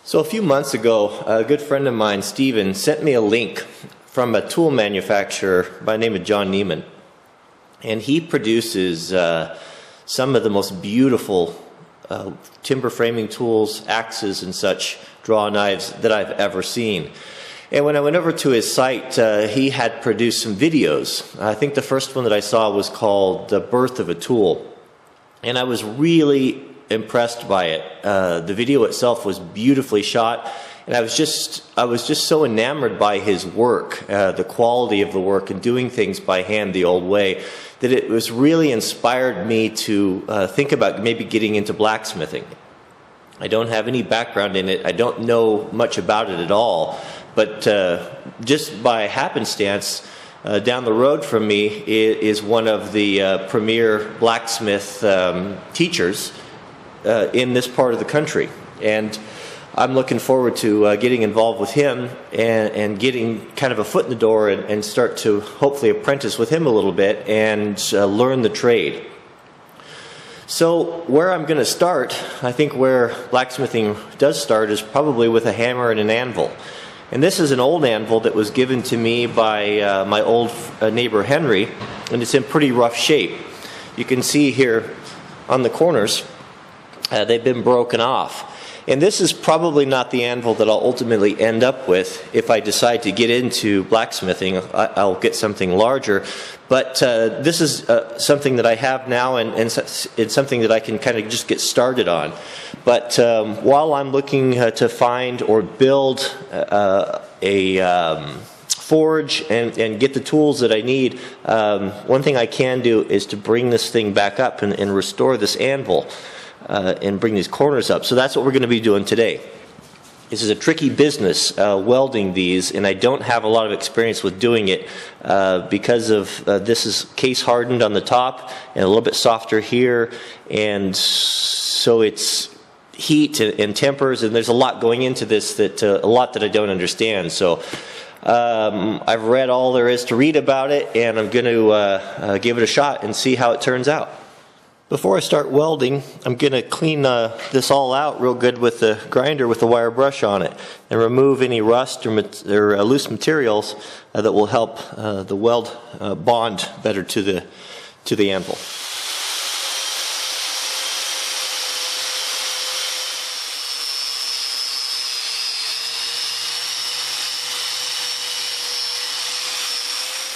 So a few months ago, a good friend of mine, Steven, sent me a link from a tool manufacturer by the name of John Neiman. And he produces some of the most beautiful timber framing tools, axes and such, draw knives that I've ever seen. And when I went over to his site, he had produced some videos. I think the first one that I saw was called The Birth of a Tool. And I was really impressed by it. The video itself was beautifully shot, and I was just so enamored by his work, the quality of the work, and doing things by hand the old way, that it was really inspired me to think about maybe getting into blacksmithing. I don't have any background in it. I don't know much about it at all, but just by happenstance, down the road from me is one of the premier blacksmith teachers in this part of the country, and I'm looking forward to getting involved with him and getting kind of a foot in the door and start to hopefully apprentice with him a little bit and learn the trade. So where I'm going to start, I think where blacksmithing does start, is probably with a hammer and an anvil. And this is an old anvil that was given to me by my old neighbor Henry, and it's in pretty rough shape. You can see here on the corners they've been broken off. And this is probably not the anvil that I'll ultimately end up with if I decide to get into blacksmithing. I'll get something larger. But this is something that I have now, and it's something that I can kind of just get started on. But while I'm looking to find or build a forge and get the tools that I need, one thing I can do is to bring this thing back up and restore this anvil. And bring these corners up. So that's what we're going to be doing today. This is a tricky business, welding these, and I don't have a lot of experience with doing it because of this is case hardened on the top and a little bit softer here, and so it's heat and tempers, and there's a lot going into this, that a lot that I don't understand. So I've read all there is to read about it, and I'm going to give it a shot and see how it turns out. Before I start welding, I'm going to clean this all out real good with the grinder with the wire brush on it and remove any rust or loose materials that will help the weld bond better to the anvil.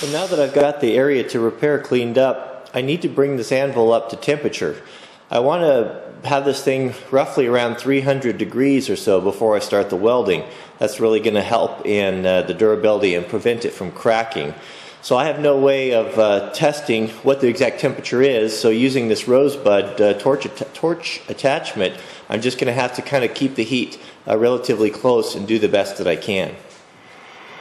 So now that I've got the area to repair cleaned up, I need to bring this anvil up to temperature. I want to have this thing roughly around 300 degrees or so before I start the welding. That's really going to help in the durability and prevent it from cracking. So I have no way of testing what the exact temperature is, so using this rosebud torch attachment, I'm just going to have to kind of keep the heat relatively close and do the best that I can.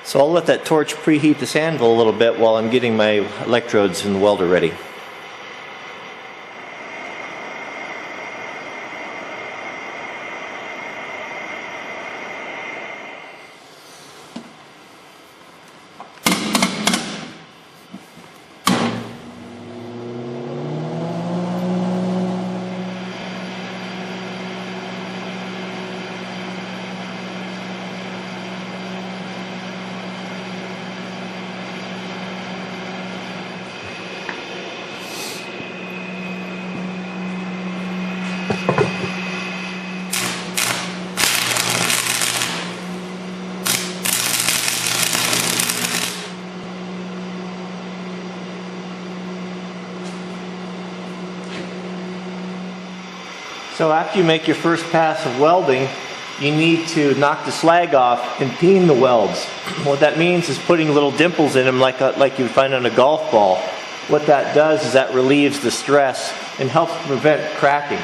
So I'll let that torch preheat this anvil a little bit while I'm getting my electrodes and the welder ready. So after you make your first pass of welding, you need to knock the slag off and peen the welds. What that means is putting little dimples in them like you would find on a golf ball. What that does is that relieves the stress and helps prevent cracking.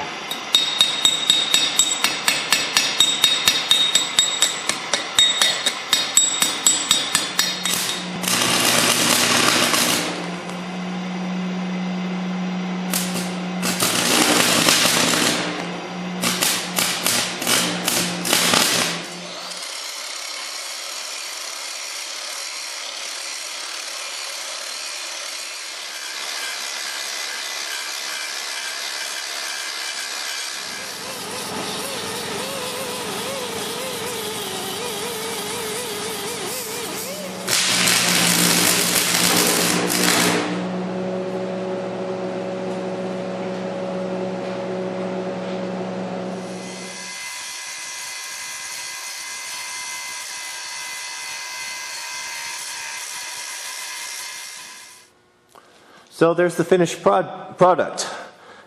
So there's the finished product.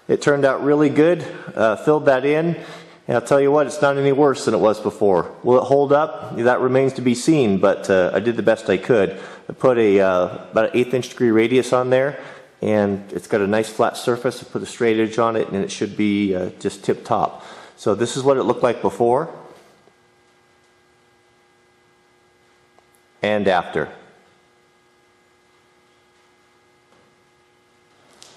It turned out really good. Filled that in, and I'll tell you what, it's not any worse than it was before. Will it hold up? That remains to be seen, but I did the best I could. I put about an 1/8 degree radius on there, and it's got a nice flat surface. I put a straight edge on it, and it should be just tip top. So this is what it looked like before and after.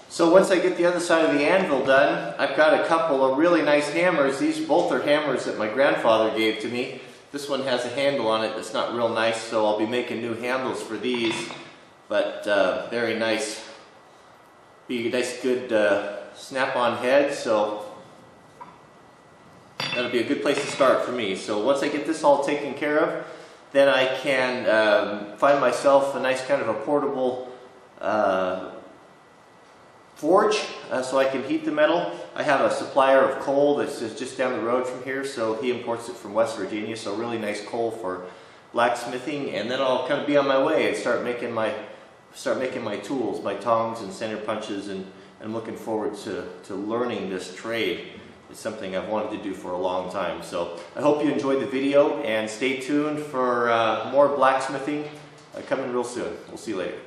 So once I get the other side of the anvil done, I've got a couple of really nice hammers. These both are hammers that my grandfather gave to me. This one has a handle on it that's not real nice, so I'll be making new handles for these. But very nice. Be a nice good snap-on head, so that'll be a good place to start for me. So once I get this all taken care of, then I can find myself a nice kind of a portable forge, so I can heat the metal. I have a supplier of coal that's just down the road from here, so he imports it from West Virginia, so really nice coal for blacksmithing, and then I'll kind of be on my way and start making my tools, my tongs and center punches, and I'm looking forward to learning this trade. It's something I've wanted to do for a long time. So I hope you enjoyed the video, and stay tuned for more blacksmithing coming real soon. We'll see you later.